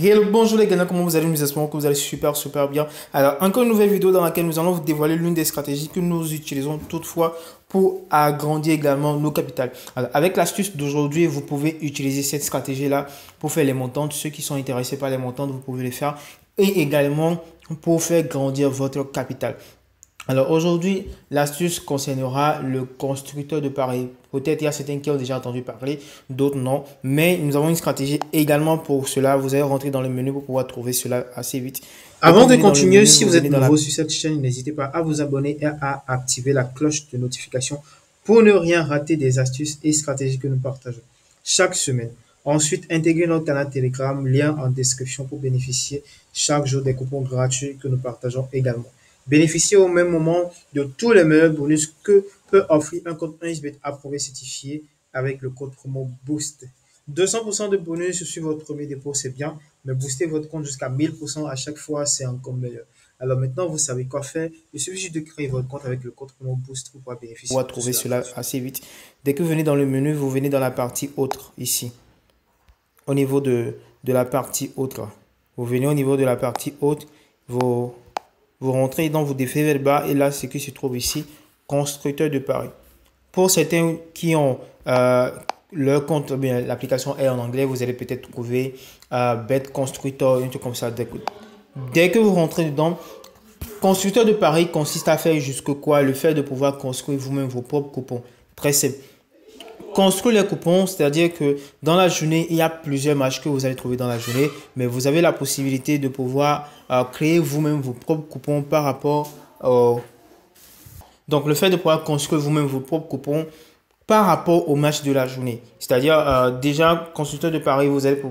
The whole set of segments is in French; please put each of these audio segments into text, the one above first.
Hello, bonjour les gars, comment vous allez? Nous espérons que vous allez super bien. Alors, encore une nouvelle vidéo dans laquelle nous allons vous dévoiler l'une des stratégies que nous utilisons toutefois pour agrandir également nos capitales. Alors, avec l'astuce d'aujourd'hui, vous pouvez utiliser cette stratégie-là pour faire les montantes. Ceux qui sont intéressés par les montantes, vous pouvez les faire. Et également pour faire grandir votre capital. Alors aujourd'hui, l'astuce concernera le constructeur de paris. Peut-être il y a certains qui ont déjà entendu parler, d'autres non. Mais nous avons une stratégie également pour cela. Vous allez rentrer dans le menu pour pouvoir trouver cela assez vite. Avant de Dans le continuer, menu, si vous vous êtes venez dans la... nouveau sur cette chaîne, n'hésitez pas à vous abonner et à activer la cloche de notification pour ne rien rater des astuces et stratégies que nous partageons chaque semaine. Ensuite, intégrez notre canal Telegram, lien en description pour bénéficier chaque jour des coupons gratuits que nous partageons également. Bénéficiez au même moment de tous les meilleurs bonus que peut offrir un compte 1xBet approuvé certifié avec le code promo BOOST. 200% de bonus sur votre premier dépôt, c'est bien, mais booster votre compte jusqu'à 1000% à chaque fois, c'est encore meilleur. Alors maintenant, vous savez quoi faire. Il suffit juste de créer votre compte avec le code promo BOOST pour pouvoir bénéficier pouvoir de tout trouver cela cela gratuit. assez vite. Dès que vous venez dans le menu, vous venez dans la partie autre ici. Au niveau de la partie autre. Vous venez au niveau de la partie haute. Vous rentrez, donc vous déférez le bas et là, ce qui se trouve ici, constructeur de paris. Pour certains qui ont leur compte, bien l'application est en anglais, vous allez peut-être trouver Bet Constructor, un truc comme ça. Dès que vous rentrez dedans, constructeur de paris consiste à faire jusque quoi? Le fait de pouvoir construire vous-même vos propres coupons. Très simple. Construire les coupons, c'est-à-dire que dans la journée, il y a plusieurs matchs que vous allez trouver dans la journée, mais vous avez la possibilité de pouvoir créer vous-même vos propres coupons par rapport au... Donc, le fait de pouvoir construire vous-même vos propres coupons par rapport au match de la journée. C'est-à-dire, déjà, constructeur de paris, vous allez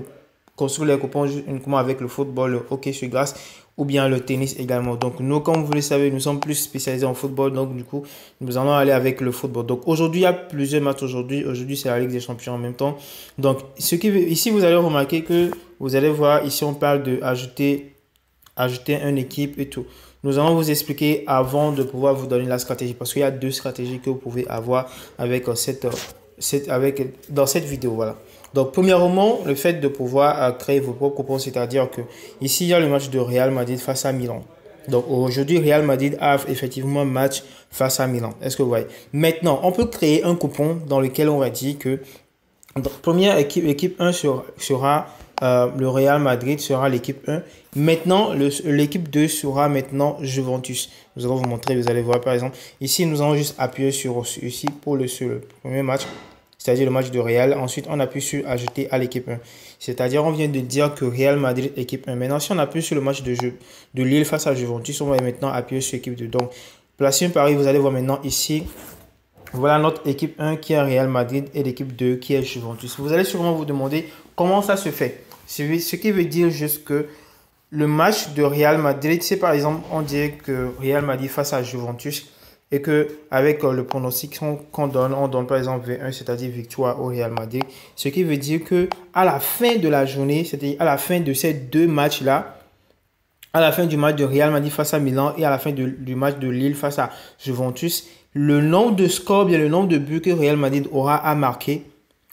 construire les coupons uniquement avec le football, le hockey sur glace ou bien le tennis également. Donc, nous, comme vous le savez, nous sommes plus spécialisés en football. Donc, du coup, nous allons aller avec le football. Donc, aujourd'hui, il y a plusieurs matchs aujourd'hui. Aujourd'hui, c'est la Ligue des Champions en même temps. Donc, ici, vous allez remarquer que vous allez voir, ici, on parle de ajouter une équipe et tout. Nous allons vous expliquer avant de pouvoir vous donner la stratégie parce qu'il y a deux stratégies que vous pouvez avoir avec dans cette vidéo. Voilà. Donc, premièrement, le fait de pouvoir créer vos propres coupons, c'est-à-dire que ici, il y a le match de Real Madrid face à Milan. Donc, aujourd'hui, Real Madrid a effectivement un match face à Milan. Est-ce que vous voyez? Maintenant, on peut créer un coupon dans lequel on va dire que première équipe 1 sera le Real Madrid sera l'équipe 1. Maintenant, l'équipe 2 sera maintenant Juventus. Nous allons vous montrer, vous allez voir par exemple. Ici, nous allons juste appuyer sur ici pour le premier match, c'est-à-dire le match de Real. Ensuite, on appuie sur ajouter à l'équipe 1. C'est-à-dire, on vient de dire que Real Madrid équipe 1. Maintenant, si on appuie sur le match de Lille face à Juventus, on va maintenant appuyer sur équipe 2. Donc, placez un pari, vous allez voir maintenant ici. Voilà notre équipe 1 qui est Real Madrid et l'équipe 2 qui est Juventus. Vous allez sûrement vous demander comment ça se fait. Ce qui veut dire juste que le match de Real Madrid, c'est par exemple, on dirait que Real Madrid face à Juventus et que avec le pronostic qu'on donne, on donne par exemple V1, c'est-à-dire victoire au Real Madrid. Ce qui veut dire que à la fin de la journée, c'est-à-dire à la fin de ces deux matchs-là, à la fin du match de Real Madrid face à Milan et à la fin du match de Lille face à Juventus, le nombre de scores, bien le nombre de buts que Real Madrid aura à marquer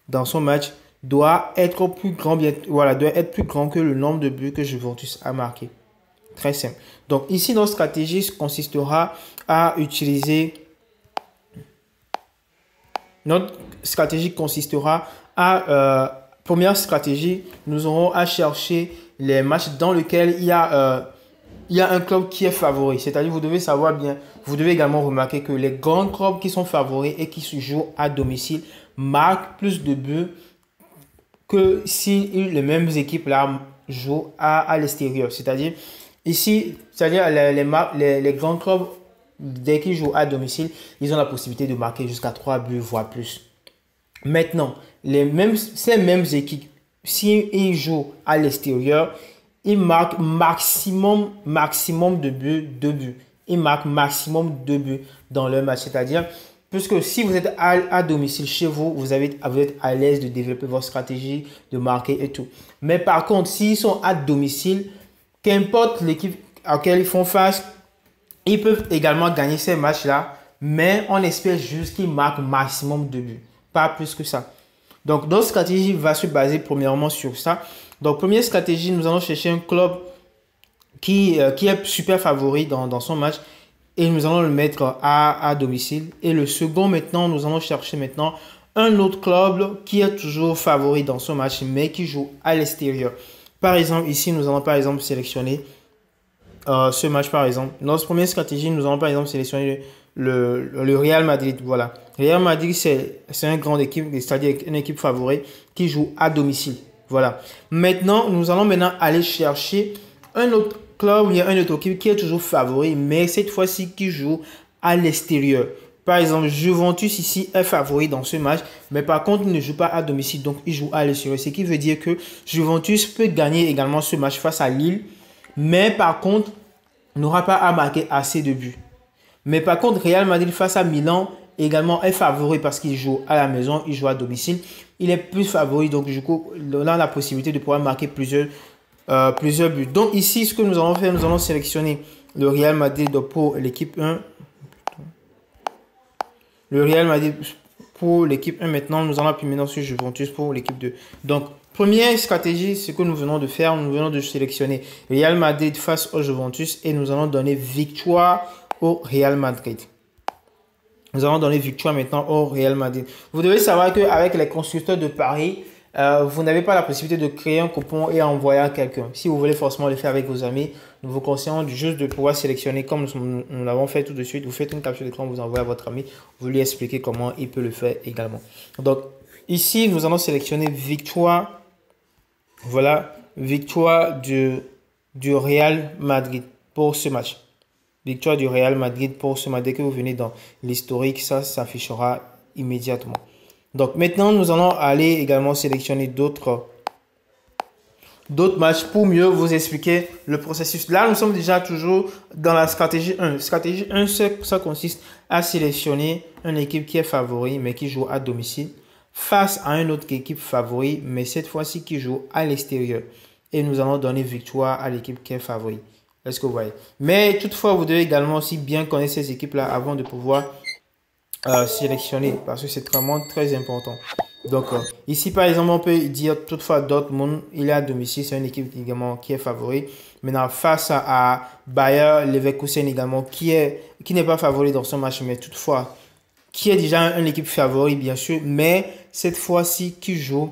dans son match doit être plus grand, doit être plus grand que le nombre de buts que Juventus a marqué. Très simple. Donc ici, notre stratégie consistera à utiliser première stratégie, nous aurons à chercher les matchs dans lesquels il y a un club qui est favori. C'est-à-dire, vous devez savoir bien, vous devez également remarquer que les grands clubs qui sont favoris et qui se jouent à domicile marquent plus de buts que si les mêmes équipes là jouent à l'extérieur. C'est-à-dire, ici, c'est-à-dire les grands clubs, dès qu'ils jouent à domicile, ils ont la possibilité de marquer jusqu'à 3 buts, voire plus. Maintenant, ces mêmes équipes, s'ils jouent à l'extérieur, ils marquent maximum de buts, 2 buts. Ils marquent maximum 2 buts dans leur match. C'est-à-dire, puisque si vous êtes à domicile chez vous, vous êtes à l'aise de développer votre stratégie, de marquer et tout. Mais par contre, s'ils sont à domicile, qu'importe l'équipe à laquelle ils font face, ils peuvent également gagner ces matchs-là, mais on espère juste qu'ils marquent maximum de buts. Pas plus que ça. Donc, notre stratégie va se baser premièrement sur ça. Donc, première stratégie, nous allons chercher un club qui est super favori dans son match et nous allons le mettre à domicile. Et le second, maintenant, nous allons chercher maintenant un autre club qui est toujours favori dans son match, mais qui joue à l'extérieur. Par exemple, ici, nous allons par exemple sélectionner ce match, par exemple. Notre première stratégie, nous allons par exemple sélectionner le Real Madrid. Voilà. Real Madrid, c'est une grande équipe, c'est-à-dire une équipe favorite qui joue à domicile. Voilà. Maintenant, nous allons aller chercher un autre club, il y a un autre équipe qui est toujours favori, mais cette fois-ci qui joue à l'extérieur. Par exemple, Juventus ici est favori dans ce match, mais par contre, il ne joue pas à domicile, donc il joue à l'extérieur. Ce qui veut dire que Juventus peut gagner également ce match face à Lille, mais par contre, n'aura pas à marquer assez de buts. Mais par contre, Real Madrid face à Milan également est favori parce qu'il joue à la maison, il joue à domicile. Il est plus favori, donc du coup, on a la possibilité de pouvoir marquer plusieurs buts. Donc ici, ce que nous allons faire, nous allons sélectionner le Real Madrid pour l'équipe 1. Le Real Madrid pour l'équipe 1 maintenant, nous allons appuyer maintenant sur Juventus pour l'équipe 2. Donc, première stratégie, ce que nous venons de faire, nous venons de sélectionner Real Madrid face au Juventus et nous allons donner victoire au Real Madrid. Nous allons donner victoire maintenant au Real Madrid. Vous devez savoir qu'avec les constructeurs de paris, vous n'avez pas la possibilité de créer un coupon et envoyer à quelqu'un. Si vous voulez forcément le faire avec vos amis, nous vous conseillons juste de pouvoir sélectionner comme nous l'avons fait tout de suite. Vous faites une capture d'écran, vous envoyez à votre ami, vous lui expliquez comment il peut le faire également. Donc ici, nous allons sélectionner victoire. Voilà, victoire du Real Madrid pour ce match. Victoire du Real Madrid pour ce match. Dès que vous venez dans l'historique, ça s'affichera immédiatement. Donc maintenant, nous allons aller également sélectionner d'autres matchs pour mieux vous expliquer le processus. Là, nous sommes déjà toujours dans la stratégie 1. Stratégie 1, ça consiste à sélectionner une équipe qui est favori, mais qui joue à domicile, face à une autre équipe favori, mais cette fois-ci qui joue à l'extérieur. Et nous allons donner victoire à l'équipe qui est favori. Est-ce que vous voyez? Mais toutefois, vous devez également aussi bien connaître ces équipes-là avant de pouvoir sélectionner, parce que c'est vraiment très important. Donc ici par exemple on peut dire toutefois Dortmund, il est à domicile, c'est une équipe également qui est favori. Maintenant face à Bayer Leverkusen également qui n'est pas favori dans ce match, mais toutefois qui est déjà une équipe favori bien sûr, mais cette fois-ci qui joue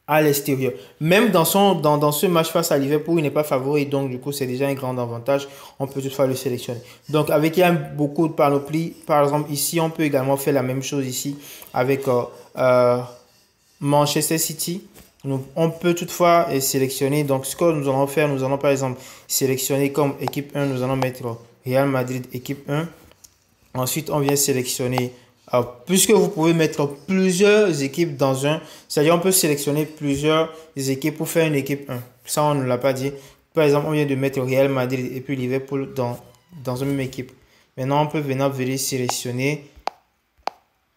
à l'extérieur. Même dans ce match face à Liverpool, il n'est pas favori, donc du coup c'est déjà un grand avantage. On peut toutefois le sélectionner. Donc avec il y a beaucoup de panoplie, par exemple ici on peut également faire la même chose ici avec Manchester City. On peut toutefois sélectionner. Donc ce que nous allons faire, nous allons par exemple sélectionner comme équipe 1, nous allons mettre Real Madrid équipe 1. Ensuite on vient sélectionner. Alors, puisque vous pouvez mettre plusieurs équipes dans un, c'est-à-dire on peut sélectionner plusieurs équipes pour faire une équipe 1. Ça, on ne l'a pas dit. Par exemple, on vient de mettre Real Madrid et puis Liverpool dans une même équipe. Maintenant, on peut venir sélectionner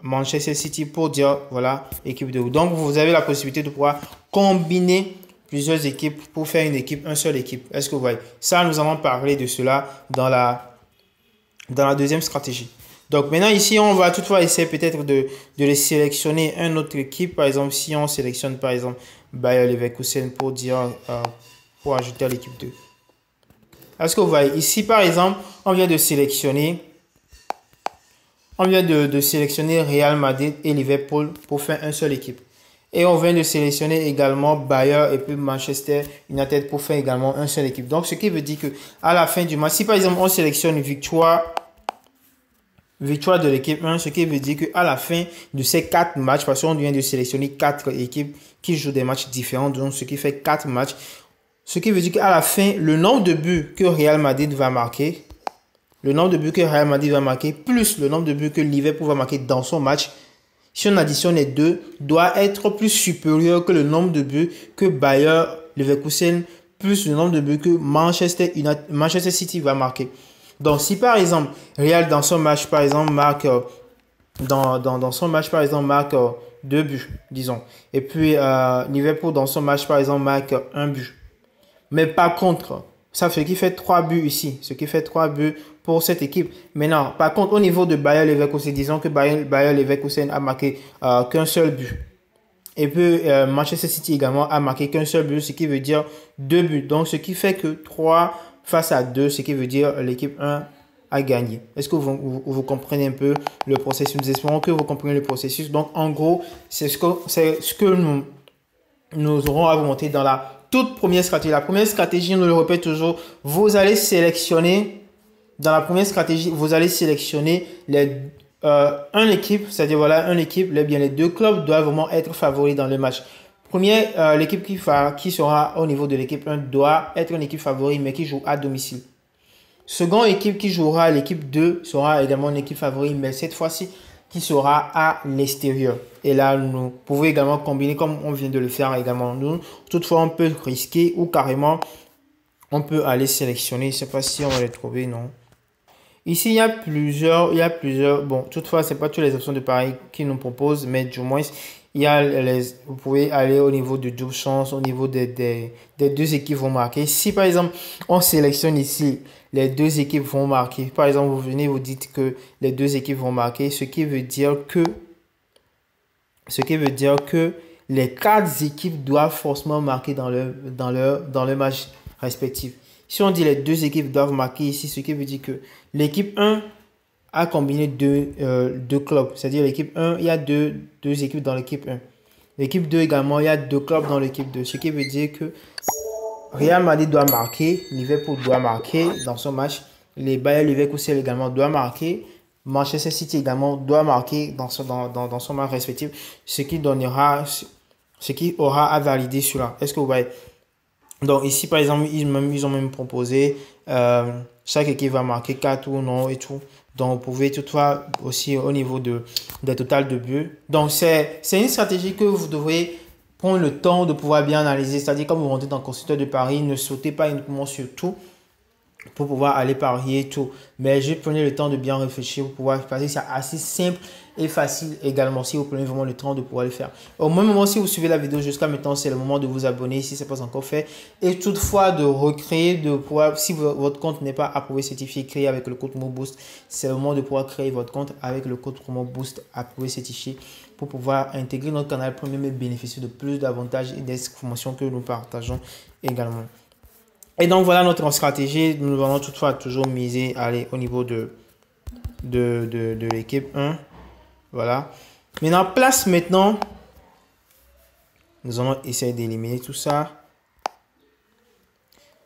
Manchester City pour dire, voilà, équipe 2. Donc, vous avez la possibilité de pouvoir combiner plusieurs équipes pour faire une équipe, une seule équipe. Est-ce que vous voyez? Ça, nous allons parler de cela dans la deuxième stratégie. Donc maintenant ici, on va toutefois essayer peut-être de les sélectionner une autre équipe. Par exemple, si on sélectionne par exemple Bayer Leverkusen pour dire pour ajouter à l'équipe 2. Est-ce que vous voyez? Ici par exemple, on vient de sélectionner Real Madrid et Liverpool pour faire une seule équipe. Et on vient de sélectionner également Bayer et puis Manchester United pour faire également une seule équipe. Donc ce qui veut dire que à la fin du match, si par exemple on sélectionne victoire de l'équipe 1, ce qui veut dire qu'à la fin de ces 4 matchs, parce qu'on vient de sélectionner 4 équipes qui jouent des matchs différents, donc ce qui fait 4 matchs, ce qui veut dire qu'à la fin, le nombre de buts que Real Madrid va marquer, plus le nombre de buts que Liverpool va marquer dans son match, si on additionne les deux, doit être plus supérieur que le nombre de buts que Bayer Leverkusen, plus le nombre de buts que Manchester City va marquer. Donc, si par exemple, Real dans son match, par exemple, marque 2 buts, disons. Et puis, Liverpool dans son match, par exemple, marque 1 but. Mais par contre, ça fait qu'il fait 3 buts ici. Ce qui fait 3 buts pour cette équipe. Maintenant, par contre, au niveau de Bayer Leverkusen, disons que Bayer Leverkusen a marqué qu'un seul but. Et puis, Manchester City également a marqué qu'un seul but, ce qui veut dire 2 buts. Donc, ce qui fait que 3 face à 2, ce qui veut dire l'équipe 1 a gagné. Est-ce que vous comprenez un peu le processus? Nous espérons que vous comprenez le processus. Donc, en gros, c'est ce que nous aurons à vous montrer dans la toute première stratégie. La première stratégie, nous le répète toujours, vous allez sélectionner, dans la première stratégie, vous allez sélectionner un équipe, c'est-à-dire voilà, un équipe, les 2 clubs doivent vraiment être favoris dans le match. L'équipe qui sera au niveau de l'équipe 1 doit être une équipe favori, mais qui joue à domicile. Second équipe qui jouera, l'équipe 2 sera également une équipe favori, mais cette fois-ci qui sera à l'extérieur. Et là, nous pouvons également combiner comme on vient de le faire également nous. Toutefois, on peut risquer ou carrément, on peut aller sélectionner. Je ne sais pas si on va les trouver, non. Ici, il y a plusieurs, bon, toutefois, ce n'est pas toutes les options de paris qui nous proposent, mais du moins, vous pouvez aller au niveau de double chance, au niveau des 2 équipes vont marquer. Si par exemple, on sélectionne ici, les 2 équipes vont marquer. Par exemple, vous venez, vous dites que les 2 équipes vont marquer, ce qui veut dire que les 4 équipes doivent forcément marquer dans le match respectif. Si on dit les 2 équipes doivent marquer ici, ce qui veut dire que l'équipe 1 a combiné 2 clubs. C'est-à-dire l'équipe 1, il y a deux équipes dans l'équipe 1. L'équipe 2 également, il y a 2 clubs dans l'équipe 2. Ce qui veut dire que Real Madrid doit marquer, Liverpool doit marquer dans son match. Les Bayer Leverkusen également doit marquer. Manchester City également doit marquer dans son match respectif. Ce qui aura à valider cela. Est-ce que vous voyez? Donc ici, par exemple, ils ont même proposé chaque équipe va marquer 4 ou non et tout. Donc, vous pouvez toutefois aussi au niveau des totals de buts. Donc, c'est une stratégie que vous devrez prendre le temps de pouvoir bien analyser. C'est-à-dire, quand vous rentrez dans le constructeur de paris, ne sautez pas uniquement sur tout pour pouvoir aller parier tout. Mais je prenez le temps de bien réfléchir pour pouvoir passer. C'est assez simple et facile également si vous prenez vraiment le temps de pouvoir le faire. Au même moment, si vous suivez la vidéo jusqu'à maintenant, c'est le moment de vous abonner si ce n'est pas encore fait. Et toutefois, de recréer, de pouvoir, si votre compte n'est pas approuvé, certifié, créé avec le code promo Boost, c'est le moment de pouvoir créer votre compte avec le code promo Boost approuvé, certifié pour pouvoir intégrer notre canal premium et bénéficier de plus d'avantages et des informations que nous partageons également. Et donc, voilà notre stratégie. Nous allons toutefois toujours miser au niveau de l'équipe 1. Voilà. Maintenant, nous allons essayer d'éliminer tout ça.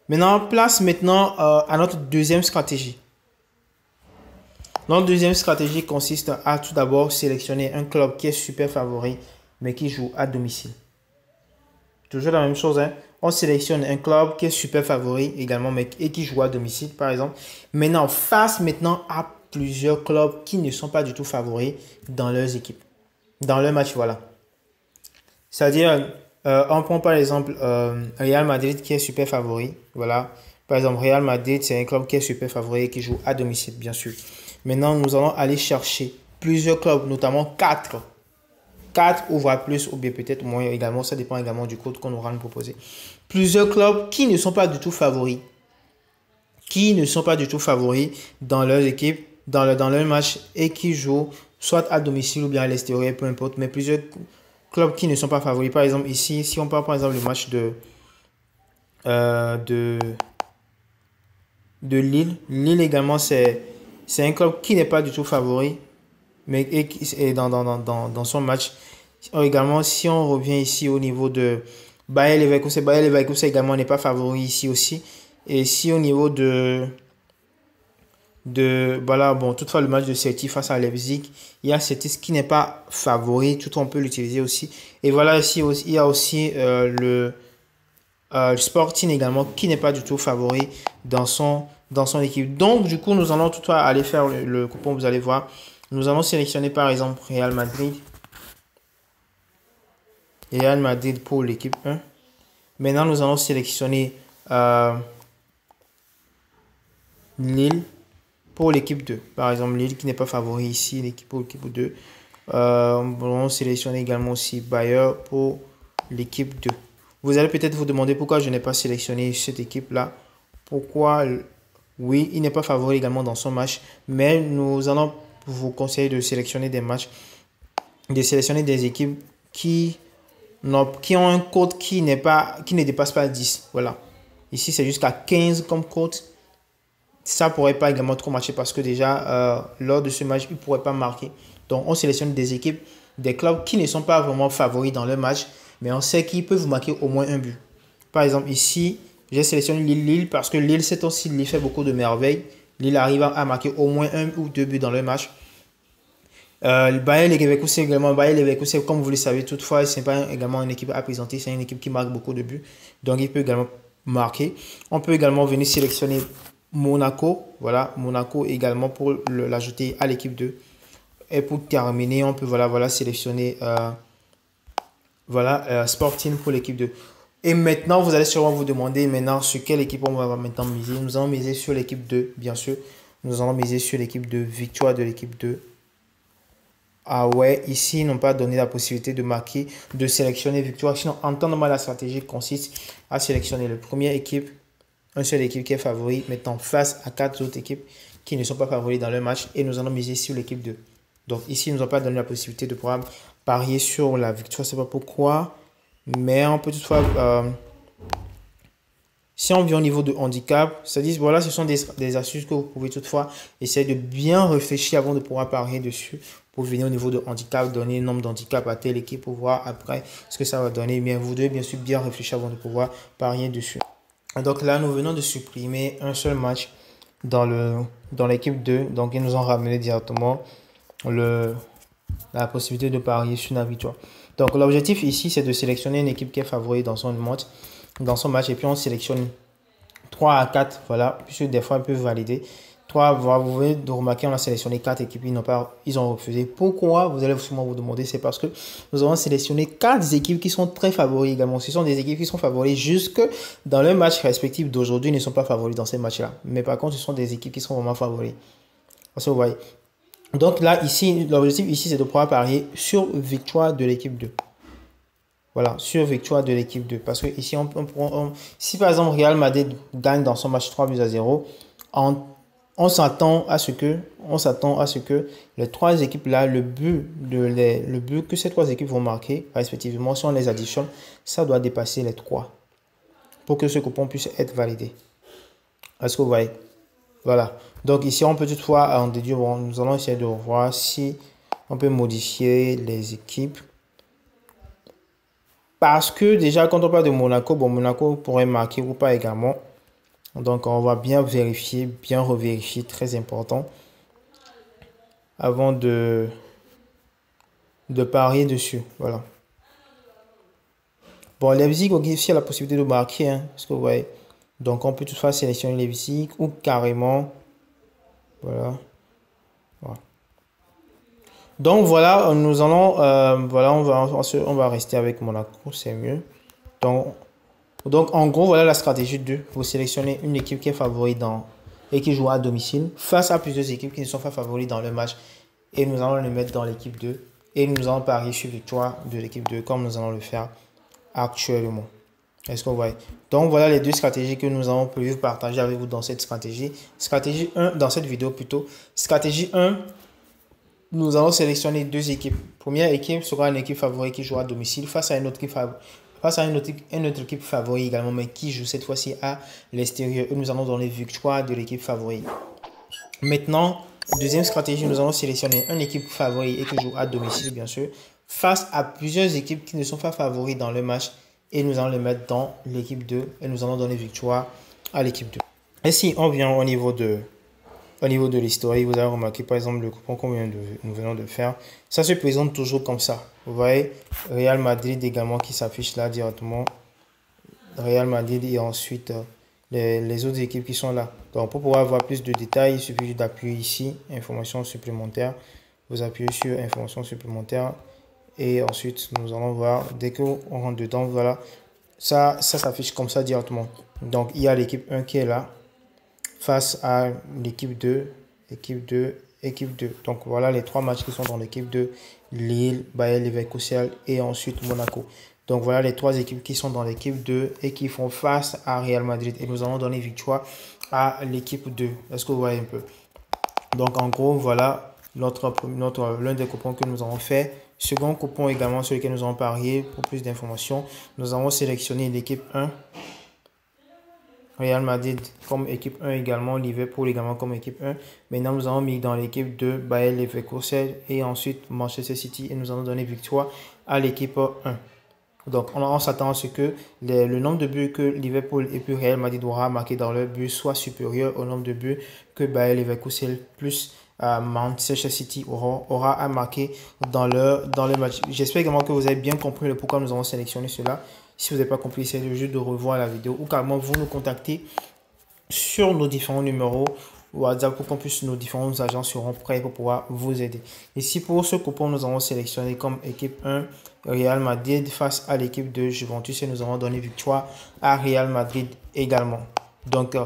Maintenant, place maintenant à notre deuxième stratégie. Notre deuxième stratégie consiste à tout d'abord sélectionner un club qui est super favori, mais qui joue à domicile. Toujours la même chose, hein. On sélectionne un club qui est super favori également, mais et qui joue à domicile, par exemple. Maintenant, face maintenant à plusieurs clubs qui ne sont pas du tout favoris dans leurs équipes, dans leur match, voilà. C'est-à-dire, on prend par exemple Real Madrid qui est super favori, voilà. Par exemple, Real Madrid, c'est un club qui est super favori et qui joue à domicile, bien sûr. Maintenant, nous allons aller chercher plusieurs clubs, notamment 4 ou voire plus, ou bien peut-être moins également. Ça dépend également du code qu'on aura à nous proposer. Plusieurs clubs qui ne sont pas du tout favoris. Dans leur équipe, dans leur match et qui jouent soit à domicile ou bien à l'extérieur, peu importe. Mais plusieurs clubs qui ne sont pas favoris. Par exemple, ici, si on parle par exemple le match de Lille. Lille également, c'est un club qui n'est pas du tout favori. Mais et dans son match. Également, si on revient ici au niveau de Bayer Leverkusen également n'est pas favori ici aussi. Et si au niveau voilà, bon, toutefois le match de Celtic face à Leipzig, il y a Celtic qui n'est pas favori, toutefois on peut l'utiliser aussi. Et voilà, ici il y a aussi le Sporting également qui n'est pas du tout favori dans son équipe. Donc du coup, nous allons toutefois aller faire le coupon, vous allez voir. Nous allons sélectionner par exemple Real Madrid pour l'équipe 1. Maintenant, nous allons sélectionner Lille pour l'équipe 2. Par exemple, Lille qui n'est pas favori ici, l'équipe 2. Nous allons sélectionner également aussi Bayer pour l'équipe 2. Vous allez peut-être vous demander pourquoi je n'ai pas sélectionné cette équipe-là. Pourquoi? Oui, il n'est pas favori également dans son match. Mais nous allons vous conseiller de sélectionner des matchs, de sélectionner des équipes qui qui ont un code qui ne dépasse pas 10. Voilà. Ici, c'est jusqu'à 15 comme code. Ça pourrait pas également trop marcher parce que déjà, lors de ce match, ils ne pourraient pas marquer. Donc, on sélectionne des équipes, des clubs qui ne sont pas vraiment favoris dans le match, mais on sait qu'ils peuvent marquer au moins un but. Par exemple, ici, j'ai sélectionné Lille parce que Lille, c'est aussi Lille fait beaucoup de merveilles. Lille arrive à marquer au moins un ou deux buts dans le match. Le Bayer Leverkusen également, Bayer Leverkusen, comme vous le savez, toutefois, ce n'est pas également une équipe à présenter, c'est une équipe qui marque beaucoup de buts. Donc, il peut également marquer. On peut également venir sélectionner Monaco, voilà, Monaco également pour l'ajouter à l'équipe 2. Et pour terminer, on peut voilà sélectionner Sporting pour l'équipe 2. Et maintenant, vous allez sûrement vous demander maintenant sur quelle équipe on va maintenant miser. Nous allons miser sur l'équipe 2, bien sûr. Nous allons miser sur l'équipe 2, victoire de l'équipe 2. Ah ouais, ici, ils n'ont pas donné la possibilité de marquer, de sélectionner victoire. Sinon, entendez-moi, la stratégie consiste à sélectionner la première équipe, une seule équipe qui est favori, mettant face à 4 autres équipes qui ne sont pas favoris dans le match. Et nous allons miser sur l'équipe 2. Donc ici, ils ne nous ont pas donné la possibilité de pouvoir parier sur la victoire. Je ne sais pas pourquoi. Mais on peut toutefois... si on vient au niveau de handicap, c'est-à-dire, voilà, ce sont des astuces que vous pouvez toutefois essayer de bien réfléchir avant de pouvoir parier dessus. Pour venir au niveau de handicap, donner un nombre d'handicap à telle équipe pour voir après ce que ça va donner. Mais vous devez bien sûr bien réfléchir avant de pouvoir parier dessus. Donc là, nous venons de supprimer un seul match dans l'équipe 2. Donc, ils nous ont ramené directement la possibilité de parier sur la victoire. Donc, l'objectif ici, c'est de sélectionner une équipe qui est favorite dans son match. Et puis, on sélectionne 3 à 4. Voilà, puisque des fois, ils peuvent valider. 3, vous pouvez remarquer, on a sélectionné 4 équipes, ils ont refusé. Pourquoi? Vous allez souvent vous demander, c'est parce que nous avons sélectionné 4 équipes qui sont très favorites également. Ce sont des équipes qui sont favorites jusque dans le match respectif d'aujourd'hui, ne sont pas favorites dans ces matchs-là. Mais par contre, ce sont des équipes qui sont vraiment favorites. Vous voyez. Donc là, ici, l'objectif ici, c'est de pouvoir parier sur victoire de l'équipe 2. Voilà, sur victoire de l'équipe 2. Parce que ici, si par exemple Real Madrid gagne dans son match 3-0, on s'attend à ce que les 3 équipes là, le but que ces 3 équipes vont marquer, respectivement, si on les additionne, ça doit dépasser les 3 pour que ce coupon puisse être validé. Est-ce que vous voyez? Voilà. Donc ici, on peut toutefois en déduire. Bon, nous allons essayer de voir si on peut modifier les équipes. Parce que déjà, quand on parle de Monaco, bon, Monaco pourrait marquer ou pas également. Donc, on va bien vérifier, bien revérifier, très important, avant de parier dessus. Voilà. Bon, Leipzig aussi a la possibilité de marquer, hein, parce que vous voyez. Donc, on peut toutefois sélectionner Leipzig ou carrément. Voilà. Voilà. Donc, voilà, nous allons. Voilà, on va rester avec Monaco, c'est mieux. Donc, en gros, voilà la stratégie 2. Vous sélectionnez une équipe qui est favorite et qui joue à domicile face à plusieurs équipes qui ne sont pas favorites dans le match. Et nous allons les mettre dans l'équipe 2. Et nous allons parier sur victoire de l'équipe 2 comme nous allons le faire actuellement. Est-ce que vous voyez? Donc, voilà les 2 stratégies que nous avons prévu partager avec vous dans cette stratégie. Stratégie 1, dans cette vidéo plutôt. Stratégie 1, nous allons sélectionner 2 équipes. Première équipe sera une équipe favorite qui joue à domicile face à une autre équipe favorite. Face à une autre équipe favorite également, mais qui joue cette fois-ci à l'extérieur. Et nous allons donner victoire de l'équipe favorite. Maintenant, deuxième stratégie, nous allons sélectionner une équipe favorite et qui joue à domicile, bien sûr, face à plusieurs équipes qui ne sont pas favorites dans le match. Et nous allons les mettre dans l'équipe 2 et nous allons donner victoire à l'équipe 2. Et si on vient au niveau de l'historique, vous avez remarqué par exemple le coupon qu'on nous venons de faire. Ça se présente toujours comme ça. Vous voyez, Real Madrid également qui s'affiche là directement. Real Madrid et ensuite les autres équipes qui sont là. Donc pour pouvoir avoir plus de détails, il suffit d'appuyer ici, information supplémentaire. Vous appuyez sur information supplémentaire. Et ensuite, nous allons voir, dès qu'on rentre dedans, voilà, ça s'affiche comme ça directement. Donc, il y a l'équipe 1 qui est là, face à l'équipe 2, équipe 2, équipe 2. Donc, voilà les 3 matchs qui sont dans l'équipe 2, Lille, Bayer Leverkusen et ensuite Monaco. Donc, voilà les 3 équipes qui sont dans l'équipe 2 et qui font face à Real Madrid. Et nous allons donner victoire à l'équipe 2. Est-ce que vous voyez un peu? Donc, en gros, voilà l'un des coupons que nous avons fait second coupon également sur lequel nous allons parier. Pour plus d'informations, nous avons sélectionné l'équipe 1. Real Madrid comme équipe 1 également, Liverpool également comme équipe 1. Maintenant, nous avons mis dans l'équipe 2 Bayer Leverkusen et ensuite Manchester City et nous allons donner victoire à l'équipe 1. Donc, on s'attend à ce que le nombre de buts que Liverpool et puis Real Madrid aura marqué dans leur but soit supérieur au nombre de buts que Bayer Leverkusen plus Manchester City aura à marquer dans le match. J'espère également que vous avez bien compris le pourquoi nous avons sélectionné cela. Si vous n'avez pas compris, c'est juste de revoir la vidéo ou carrément vous nous contactez sur nos différents numéros WhatsApp pour qu'on puisse, nos différents agents seront prêts pour pouvoir vous aider. Ici, pour ce coupon, nous avons sélectionné comme équipe 1 Real Madrid face à l'équipe de Juventus et nous avons donné victoire à Real Madrid également. Donc,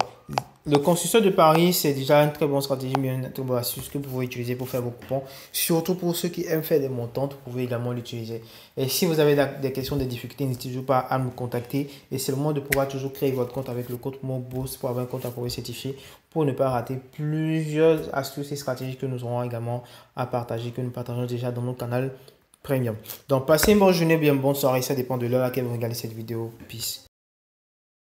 le constructeur de paris, c'est déjà une très bonne stratégie, mais une très bonne astuce que vous pouvez utiliser pour faire vos coupons. Surtout pour ceux qui aiment faire des montants, vous pouvez également l'utiliser. Et si vous avez des questions, des difficultés, n'hésitez pas à nous contacter. Et c'est le moment de pouvoir toujours créer votre compte avec le code MOBOOST pour avoir un compte à pouvoir certifié pour ne pas rater plusieurs astuces et stratégies que nous aurons également à partager, que nous partageons déjà dans notre canal Premium. Donc, passez une bonne journée, bien bonne soirée. Ça dépend de l'heure à laquelle vous regardez cette vidéo. Peace.